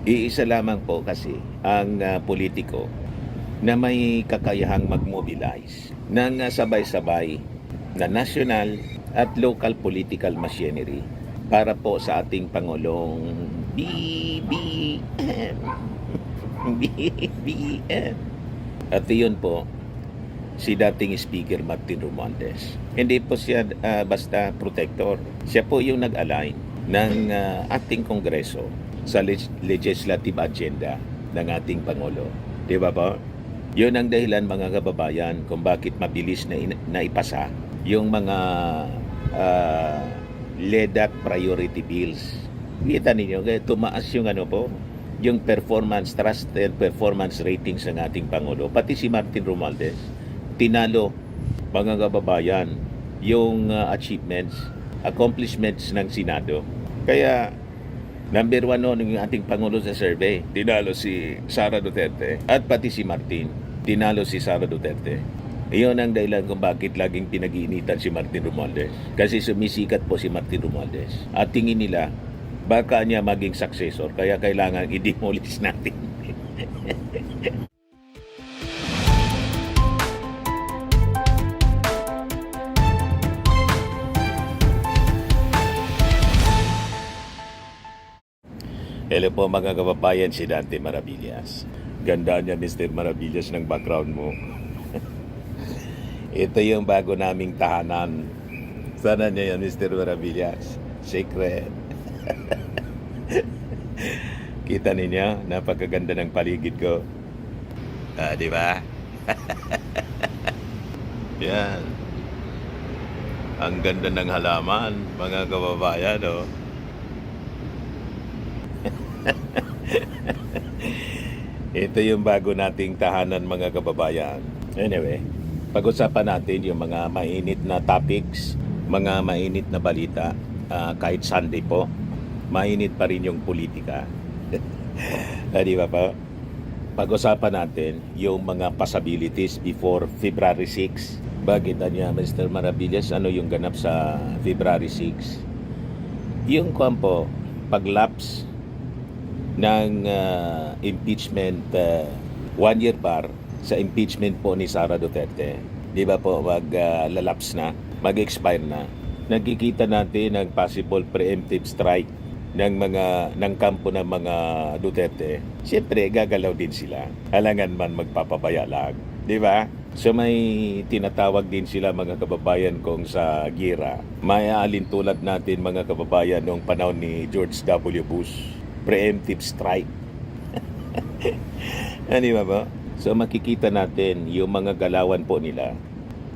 Iisa lamang po kasi ang politiko na may kakayahang mag-mobilize ng sabay-sabay na national at local political machinery para po sa ating Pangulong BBM. BBM. At iyon po, si dating Speaker Martin Romualdez. Hindi po siya basta protector. Siya po yung nag-align ng ating Kongreso sa legislative agenda ng ating Pangulo. Di ba po? Yun ang dahilan mga kababayan kung bakit mabilis na ipasa yung mga LEDAC priority bills. Kita ninyo, tumaas yung yung performance, trust and performance ratings ng ating Pangulo. Pati si Martin Romualdez, tinalo mga kababayan yung accomplishments ng Senado. Kaya number 1 noon yung ating Pangulo sa survey, tinalo si Sara Duterte at pati si Martin, tinalo si Sara Duterte. Iyon ang dahilan kung bakit laging pinag-iinitan si Martin Romualdez. Kasi sumisikat po si Martin Romualdez. At tingin nila, baka niya maging successor, kaya kailangan i-demolish natin. Hello po mga kababayan, si Dante Maravillas. Ganda niya Mr. Maravillas ng background mo. Ito yung bago naming tahanan. Sana niya yan Mr. Maravillas. Secret. Kita ninyo, napakaganda ng paligid ko. Di ba? Yan. Ang ganda ng halaman, mga kababayan, oh. Ito yung bago nating tahanan mga kababayan. Anyway, pag-usapan natin yung mga mainit na topics, mga mainit na balita. Kahit Sunday po, mainit pa rin yung politika. Di ba pa? Pag-usapan natin yung mga possibilities before February 6. Bakit niya Mr. Maravillas, ano yung ganap sa February 6? Yung po, pag-lapse ng impeachment, 1 year bar sa impeachment po ni Sara Duterte. Di ba po, mag-lapse na, mag-expire na. Nagkikita natin ang possible preemptive strike ng kampo ng mga Duterte. Siyempre, gagalaw din sila. Halangan man magpapabaya lang. Di ba? So may tinatawag din sila mga kababayan kung sa gira. May alintulad natin mga kababayan noong panahon ni George W. Bush. Preemptive strike. Ano ba po? So makikita natin yung mga galawan po nila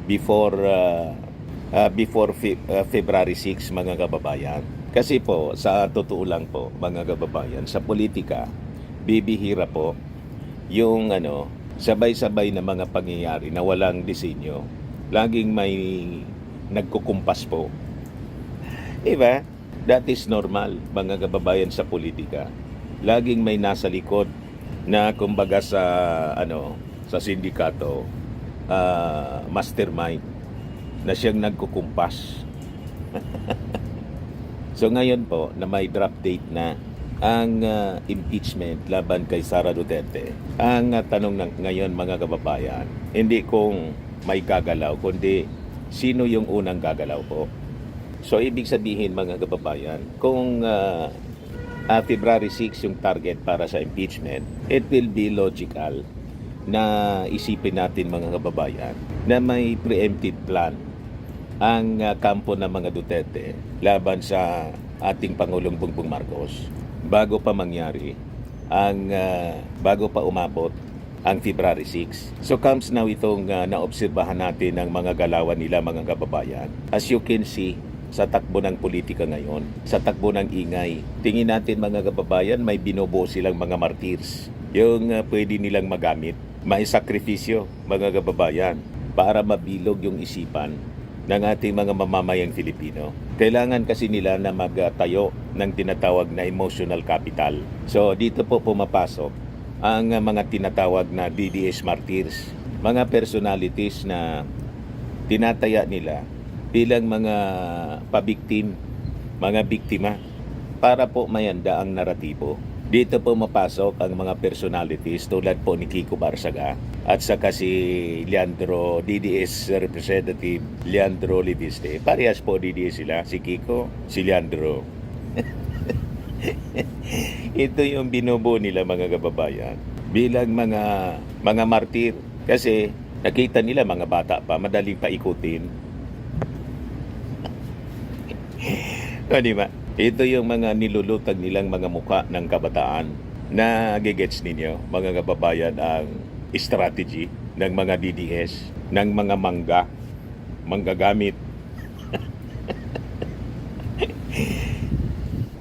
before February 6 mga kababayan. Kasi po sa totoo lang po mga kababayan, sa politika bibihira po yung sabay-sabay na mga pangyayari na walang disenyo. Laging may nagkukumpas po. Diba? That is normal, mga kababayan sa politika. Laging may nasa likod na kumbaga sa sindikato, mastermind na siyang nagkukumpas. So ngayon po na may draft date na ang impeachment laban kay Sara Duterte. Ang tanong ngayon mga kababayan, hindi kung may gagalaw, kundi sino yung unang gagalaw po. So, ibig sabihin mga kababayan, kung February 6 yung target para sa impeachment, it will be logical na isipin natin mga kababayan na may preemptive plan ang kampo ng mga Duterte laban sa ating Pangulong Bongbong Marcos bago pa umabot ang February 6. So comes now itong naobserbahan natin ng mga galawan nila mga kababayan. As you can see, sa takbo ng politika ngayon, sa takbo ng ingay, tingin natin mga kababayan, may binubuo silang mga martyrs. Yung pwede nilang magamit, may sakripisyo mga kababayan para mabilog yung isipan ng ating mga mamamayang Filipino. Kailangan kasi nila na magtayo ng tinatawag na emotional capital. So dito po pumapasok ang mga tinatawag na DDS martyrs, mga personalities na tinataya nila bilang mga pabiktim, mga biktima para po mayanda ang naratibo. Dito po mapasok ang mga personalities tulad po ni Kiko Barsaga at saka si Leandro, DDS Representative Leandro Leviste. Parehas po DDS sila, si Kiko, si Leandro. Ito yung binubuo nila mga kababayan bilang mga martir kasi nakita nila mga bata pa, madaling paikutin. O, di ba? Ito yung mga nilulutag nilang mga muka ng kabataan na gigets ninyo, mga kababayan, ang strategy ng mga DDS, ng mga manggagamit.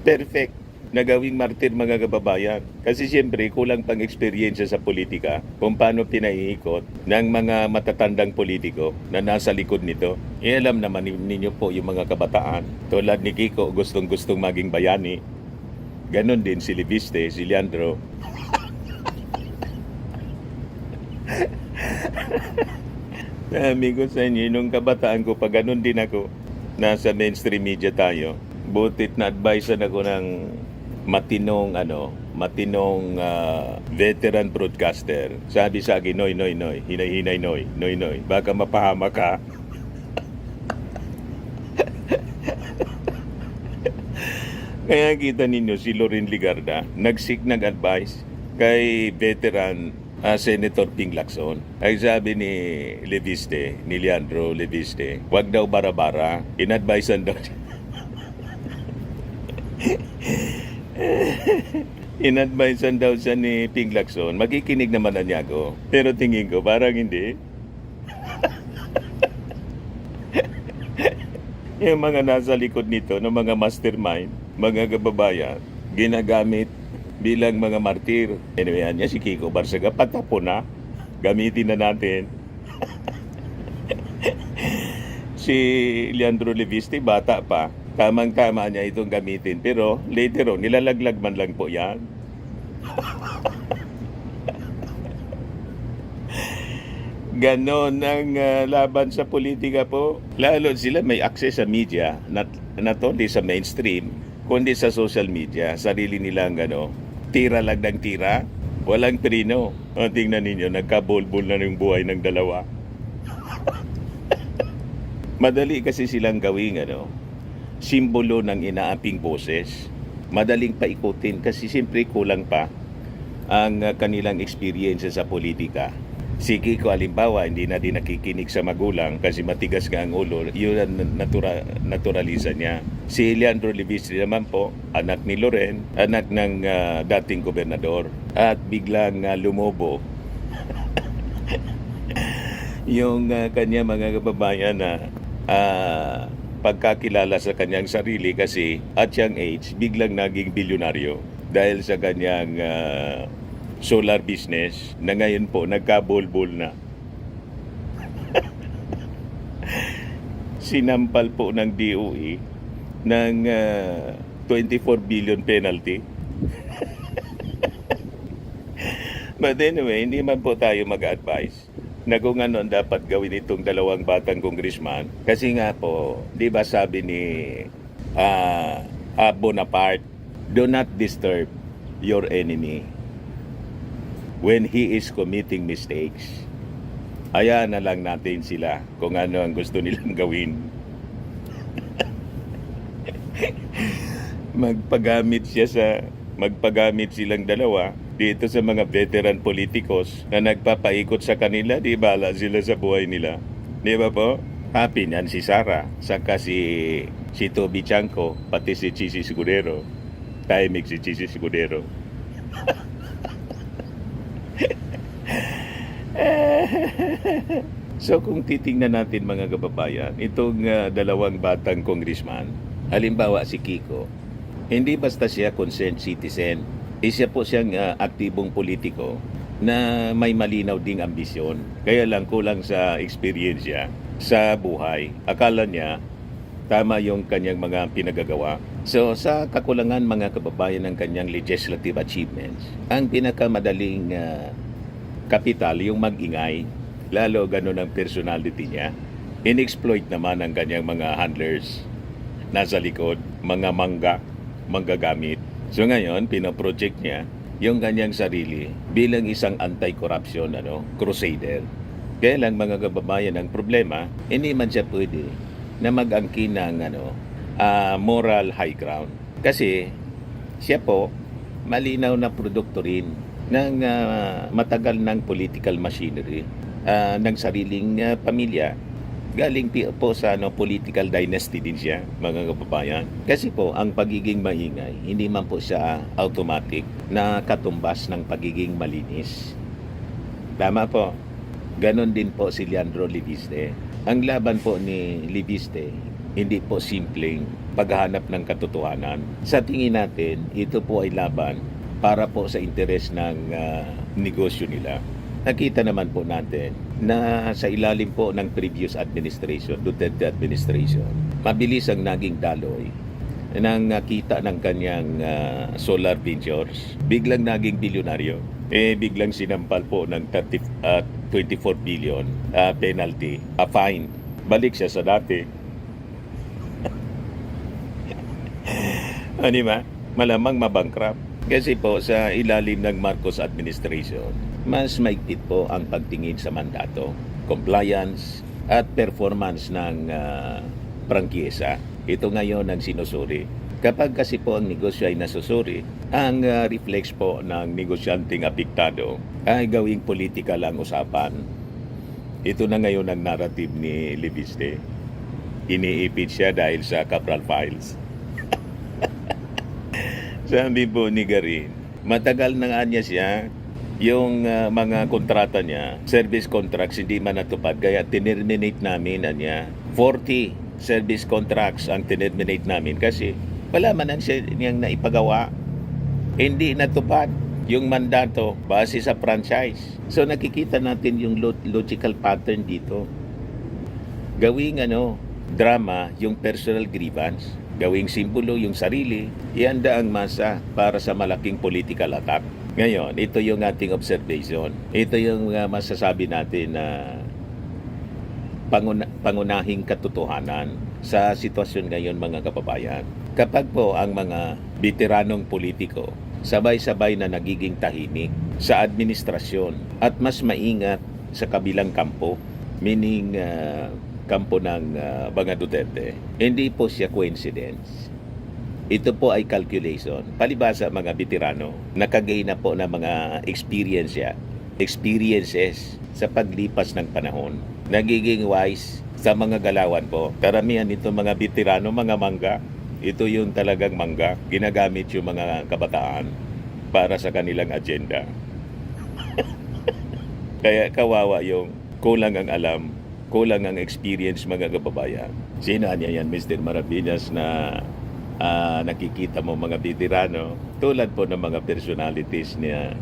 Perfect na gawing martir mga kababayan. Kasi siyempre, kulang pang experience sa politika kung paano pinaiikot ng mga matatandang politiko na nasa likod nito. Alam naman ninyo po yung mga kabataan. Tulad ni Kiko, gustong-gustong maging bayani. Ganon din si Leviste, si Leandro. Sabi ko sa inyo, nung kabataan ko, pag ganon din ako, nasa mainstream media tayo, butit na advisean ako ng matinong veteran broadcaster. Sabi sa akin, Noy, hinay-hinay, Noy, baka mapahama ka. Kaya kita ninyo si Loren Ligarda nag-seek ng advice kay veteran Senator Ping Lacson. Ay sabi ni Leviste, ni Leandro Leviste, wag daw bara-bara, in-advisean daw siya. In-advisean daw siya ni Ping Lacson. Makikinig naman na niya ako. Pero tingin ko, parang hindi. Yung mga nasa likod nito, ng mga mastermind, mga kababayan, ginagamit bilang mga martir. Anyway, yan niya si Kiko Barsaga, patapo na. Gamitin na natin. Si Leandro Leviste, bata pa. Tamang-tama niya itong gamitin. Pero later on, nilalaglag man lang po yan. Ganon ang laban sa politika po. Lalo sila may access sa media, not only sa mainstream, kundi sa social media. Sarili nilang tira lang ng tira. Walang trino. Tingnan ninyo, nagkabulbul na yung buhay ng dalawa. Madali kasi silang gawing simbolo ng inaaping boses. Madaling paikutin kasi siyempre kulang pa ang kanilang experience sa politika. Si Kiko halimbawa, hindi na din nakikinig sa magulang kasi matigas nga ang ulo. Yun ang naturaliza niya. Si Leandro Leviste naman po, anak ni Loren, anak ng dating gobernador. At biglang lumobo yung kanya mga kababayan na pagkakilala sa kanyang sarili kasi at young age, biglang naging bilyonaryo dahil sa kanyang solar business na ngayon po nagkabulbul na. Sinampal po ng DOE ng 24 billion penalty. But anyway, hindi man po tayo mag-advise na kung ano ang dapat gawin itong dalawang batang congressman. Kasi nga po, di ba sabi ni Bonaparte, do not disturb your enemy when he is committing mistakes. Hayaan na lang natin sila kung ano ang gusto nilang gawin. Magpagamit silang dalawa dito sa mga veteran politikos na nagpapaikot sa kanila, di bala sila sa buhay nila. Di ba po? Happy niyan si Sara, saka si Toby Chanko, pati si Chisi Escudero. Timing si Chisi Escudero. So kung titingnan natin mga kababayan, itong dalawang batang congressman, halimbawa si Kiko, hindi basta siya concerned citizen. Isa po siyang aktibong politiko na may malinaw ding ambisyon. Kaya lang kulang sa experience niya sa buhay. Akala niya tama yung kanyang mga pinagagawa. So sa kakulangan mga kababayan ng kanyang legislative achievements, ang pinakamadaling kapital yung mag-ingay. Lalo ganun ang personality niya. In-exploit naman ang kanyang mga handlers nasa likod, mga mangga. manggagamit. So ngayon, pinoproject niya yung kanyang sarili bilang isang anti-corruption crusader. Kaya lang mga kababayan, ang problema, hindi man siya pwede na mag-angkin ng moral high ground. Kasi siya po, malinaw na produkto rin ng matagal ng political machinery ng sariling pamilya. Galing po sa political dynasty din siya, mga kababayan. Kasi po, ang pagiging maingay, hindi man po siya automatic na katumbas ng pagiging malinis. Tama po. Ganon din po si Leandro Libiste. Ang laban po ni Libiste, hindi po simpleng paghahanap ng katotohanan. Sa tingin natin, ito po ay laban para po sa interes ng negosyo nila. Nakita naman po natin na sa ilalim po ng previous administration, Duterte administration, mabilis ang naging daloy ng kita ng kanyang solar ventures. Biglang naging bilyonaryo. Biglang sinampal po ng 24 billion penalty, fine. Balik siya sa dati. Ano ba? Malamang mabankrupt. Kasi po sa ilalim ng Marcos administration, mas maigpit po ang pagtingin sa mandato, compliance at performance ng prangkisa. Ito ngayon ang sinusuri. Kapag kasi po ang negosyo ay nasusuri, ang reflex po ng negosyanteng apektado ay gawing politika lang usapan. Ito na ngayon ang narrative ni Libiste. Iniipit siya dahil sa Cabral Files. Sabi po ni Garin, matagal na nga niya siya yung mga kontrata niya, service contracts hindi man natupad, kaya tinerminate namin 40 service contracts ang tinerminate namin kasi wala man siya niyang naipagawa, hindi natupad yung mandato base sa franchise. So nakikita natin yung logical pattern dito. Gawing drama yung personal grievance, gawing simbolo yung sarili, ihanda ang masa para sa malaking political attack. Ngayon, ito yung ating observation. Ito yung masasabi natin na pangunahing katotohanan sa sitwasyon ngayon, mga kababayan. Kapag po ang mga veteranong politiko sabay-sabay na nagiging tahimik sa administrasyon at mas maingat sa kabilang kampo, meaning kampo ng mga Duterte, hindi po siya coincidence. Ito po ay calculation. Palibasa mga veterano, nakagain na po ng mga experiences sa paglipas ng panahon. Nagiging wise sa mga galawan po. Karamihan nito mga veterano, mga mangga. Ito yung talagang mangga. Ginagamit yung mga kabataan para sa kanilang agenda. Kaya kawawa yung kulang ang alam, kulang ang experience, mga kababayan. Sino niya yan, Mr. Maravillas, na nakikita mo mga veterano, tulad po ng mga personalities niya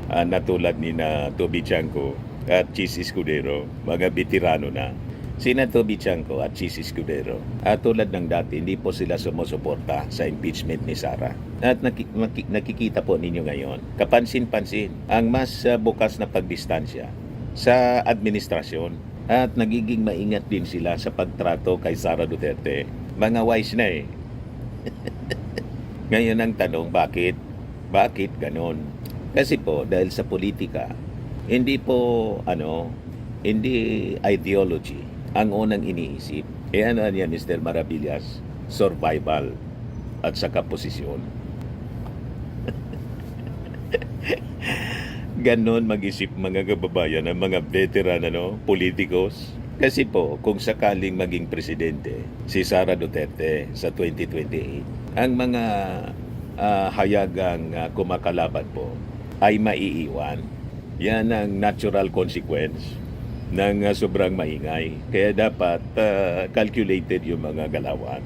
na tulad ni na Toby Chanco at Chis Escudero, mga veterano na. Sina Toby Chanco at Chis Escudero, tulad ng dati, hindi po sila sumusuporta sa impeachment ni Sara. At nakikita po ninyo ngayon, kapansin-pansin, ang mas bukas na pagdistansya sa administrasyon at nagiging maingat din sila sa pagtrato kay Sara Duterte. Mga wise na Ngayon ang tanong, bakit? Bakit ganon? Kasi po, dahil sa politika, hindi po, hindi ideology ang unang iniisip. Ano yan, Mr. Maravillas? Survival at saka posisyon. Ganon mag-isip mga kababayan ng mga veteran, politikos. Kasi po, kung sakaling maging presidente si Sara Duterte sa 2028, ang mga hayagang kumakalaban po ay maiiwan. Yan ang natural consequence ng sobrang maingay. Kaya dapat calculated yung mga galawan.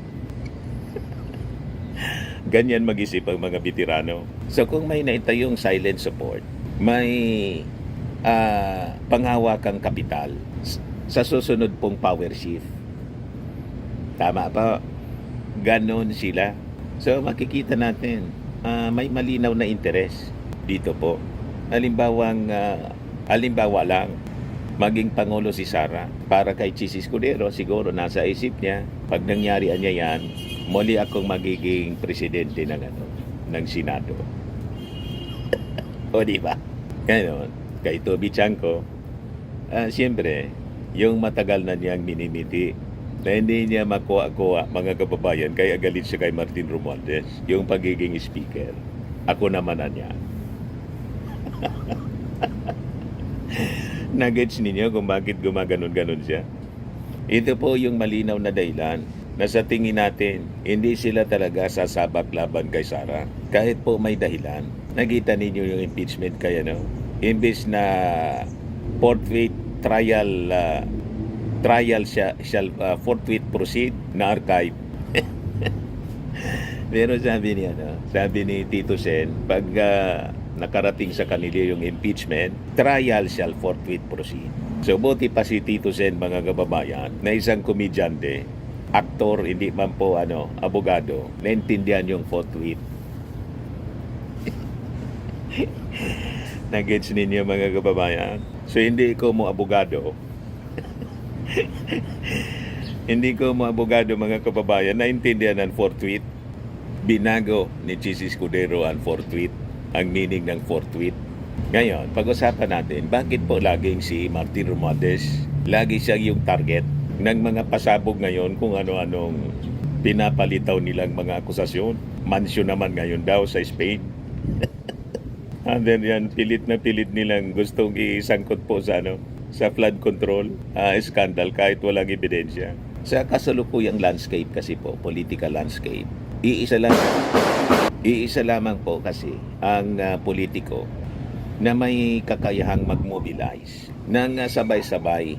Ganyan mag-isip ang mga veterano. So kung may naitayong silent support, may panghawakang kapital sa susunod pong power shift. Tama pa, ganon sila. So makikita natin, may malinaw na interes dito po. Halimbawa lang, maging Pangulo si Sara para kay Chis Escudero, siguro nasa isip niya, pag nangyari niya yan, muli akong magiging presidente ng ng Senado. O di ba? Ngayon, kay Toby Chanko, siyempre, yung matagal na niyang minimiti na hindi niya makuha mga kababayan, kaya galit siya kay Martin Romualdez, yung pagiging speaker. Ako naman na niya. Nagets ninyo kung bakit gumaganon-ganon siya? Ito po yung malinaw na dahilan na sa tingin natin, hindi sila talaga sasabak laban kay Sara. Kahit po may dahilan. Nakita ninyo yung impeachment kaya imbes na forthwith trial shall forthwith proceed na archive. Pero sabi ni Tito Sen, pag nakarating sa kanila yung impeachment, trial shall forthwith proceed. So buti pa si Tito Sen, mga kababayan, na isang komedyante, aktor, hindi man po abogado, naintindihan yung forthwith. Nagets ninyo, mga kababayan? So hindi ko mo abogado. Hindi ko mo abogado, mga kababayan, naintindihan ang forthwith. Binago ni Chis Escudero ang forthwith, ang meaning ng forthwith. Ngayon, pag-usapan natin, bakit po laging si Martin Romualdez, lagi siya yung target ng mga pasabog ngayon kung ano-anong pinapalitaw nilang mga akusasyon. Mansyon naman ngayon daw sa Spain. And then yan, pilit na pilit nilang gustong isangkot po sa sa flood control scandal kahit walang ebidensya. Sa kasalukuyang landscape kasi po, political landscape, iisa lamang po kasi ang politiko na may kakayahang mag-mobilize ng sabay-sabay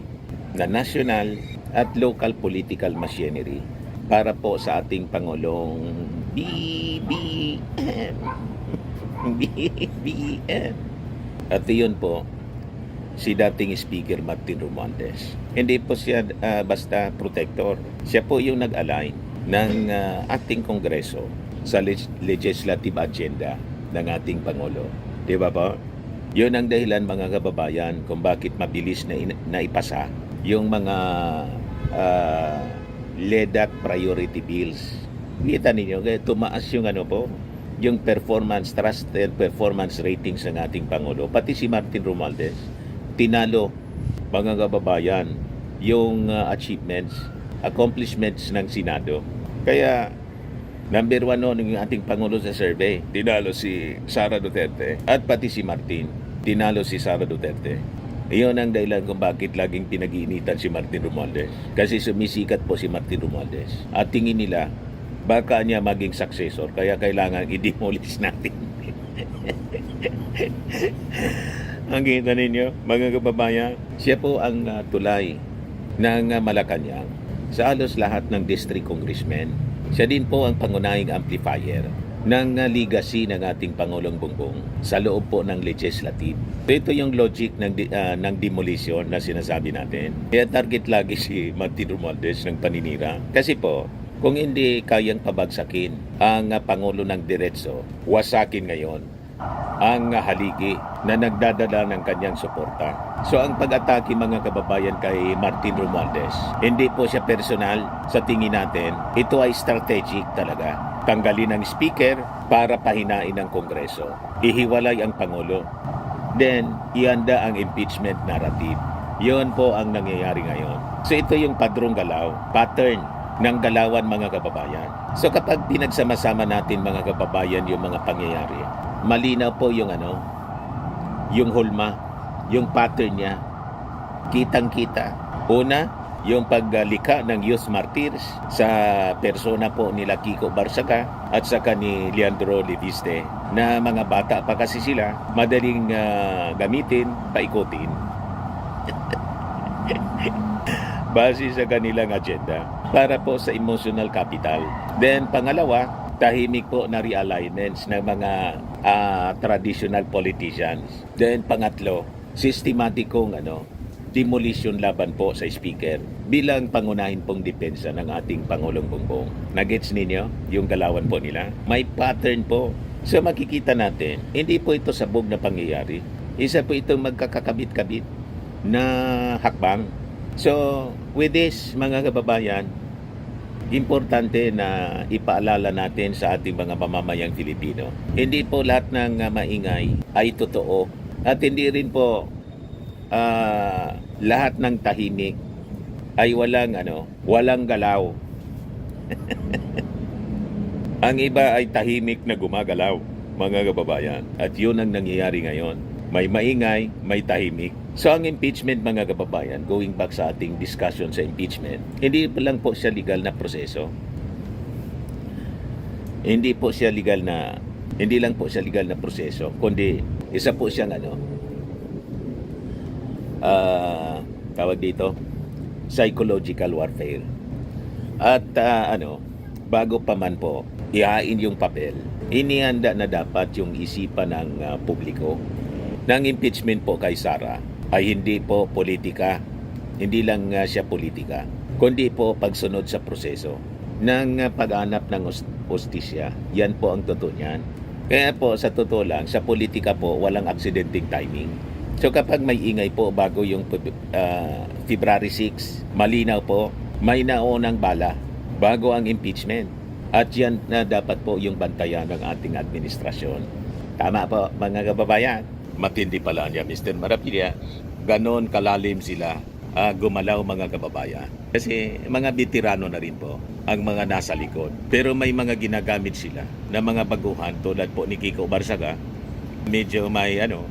na national at local political machinery para po sa ating Pangulong BBM. BBM. At iyon po, si dating Speaker Martin Romualdez. Hindi po siya basta protector. Siya po yung nag-align ng ating Kongreso sa legislative agenda ng ating Pangulo. Di ba po? Yun ang dahilan, mga kababayan, kung bakit mabilis na ipasa yung mga LEDAC priority bills. Kita ninyo, tumaas yung yung trusted performance ratings ng ating Pangulo. Pati si Martin Romualdez, tinalo, mga kababayan, yung accomplishments ng Senado. Kaya, number 1 ng ating Pangulo sa survey, tinalo si Sara Duterte, at pati si Martin, tinalo si Sara Duterte. Iyon ang dahilan kung bakit laging pinag-iinitan si Martin Romualdez. Kasi sumisikat po si Martin Romualdez. At tingin nila, baka niya maging successor, kaya kailangan i-demolish natin. Ang kita ninyo, mga kababayan, siya po ang tulay ng Malacanang sa halos lahat ng district congressmen. Siya din po ang pangunahing amplifier ng legacy ng ating Pangulong Bongbong sa loob po ng legislative. Ito yung logic ng demolition na sinasabi natin. Kaya target lagi si Martin Romualdez ng paninira. Kasi po, kung hindi kayang pabagsakin ang Pangulo ng diretso, wasakin ngayon ang haligi na nagdadala ng kanyang suporta. So ang pag-atake, mga kababayan, kay Martin Romualdez, hindi po siya personal sa tingin natin. Ito ay strategic talaga. Tanggalin ang speaker para pahinain ang Kongreso. Ihiwalay ang Pangulo. Then, ihanda ang impeachment narrative. Yun po ang nangyayari ngayon. So ito yung padrong galaw, pattern ng galawan, mga kababayan. So kapag pinagsama-sama natin, mga kababayan, yung mga pangyayari, malinaw po yung yung hulma, yung pattern niya, kitang-kita. Una, yung paglikha ng youth martyrs sa persona po nila Kiko Barsaga at saka ni Leandro Leviste, na mga bata pa kasi sila, madaling gamitin, paikutin. Base sa kanilang agenda para po sa emotional capital. Then pangalawa, tahimik po na realignments ng mga traditional politicians. Then pangatlo, sistematikong demolition laban po sa speaker bilang pangunahin pong depensa ng ating Pangulong Bongbong. Nagets ninyo yung galawan po nila? May pattern po. So makikita natin, hindi po ito sabog na pangyayari. Isa po itong magkakakabit-kabit na hakbang. So with this, mga kababayan, importante na ipaalala natin sa ating mga mamamayang Filipino. Hindi po lahat ng maingay ay totoo at hindi rin po lahat ng tahimik ay walang galaw. Ang iba ay tahimik na gumagalaw, mga kababayan. At yun ang nangyayari ngayon. May maingay, may tahimik. So ang impeachment, mga kababayan, going back sa ating discussion sa impeachment, hindi lang po siya legal na proseso. Hindi lang po siya legal na proseso, kundi isa po siyang tawag dito, psychological warfare. At bago pa man po ihain yung papel, inihanda na dapat yung isipan ng publiko. Ng impeachment po kay Sara ay hindi po politika. Hindi lang siya politika, kundi po pagsunod sa proseso ng paghanap ng hustisya. Yan po ang totoo niyan. Kaya po sa totoo lang, sa politika po walang aksidenteng timing. So kapag may ingay po bago yung February 6, malinaw po, may naunang bala bago ang impeachment. At yan na dapat po yung bantayan ng ating administrasyon. Tama po, mga kababayan. Matindi pala niya, Mr. Marapilla. Ganon kalalim sila gumalaw, mga kababayan. Kasi mga veterano na rin po ang mga nasa likod. Pero may mga ginagamit sila na mga baguhan tulad po ni Kiko Barsaga. Medyo may ano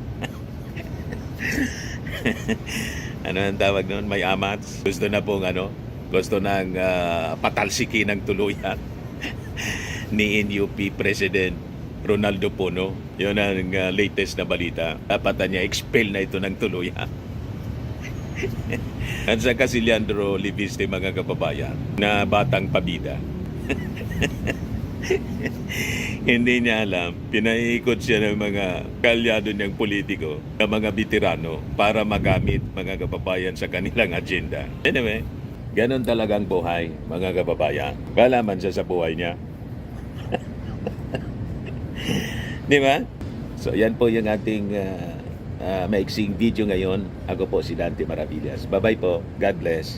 ang tawag noon, may amats. Gusto na pong gusto nang patalsikin ng tuluyan ni NUP President Ronaldo Pono. Yun ang latest na balita. Dapat niya expel na ito ng tuluyan. At saka si Leandro Liviste, mga kababayan, na batang pabida. Hindi niya alam, pinaikot siya ng mga kalyado niyang politiko, ng mga veterano, para magamit, mga kababayan, sa kanilang agenda. Anyway, ganon talagang buhay, mga kababayan. Wala man siya sa buhay niya. Di ba? So, yan po yung ating maiksing video ngayon. Ako po si Dante Maravillas. Bye-bye po. God bless.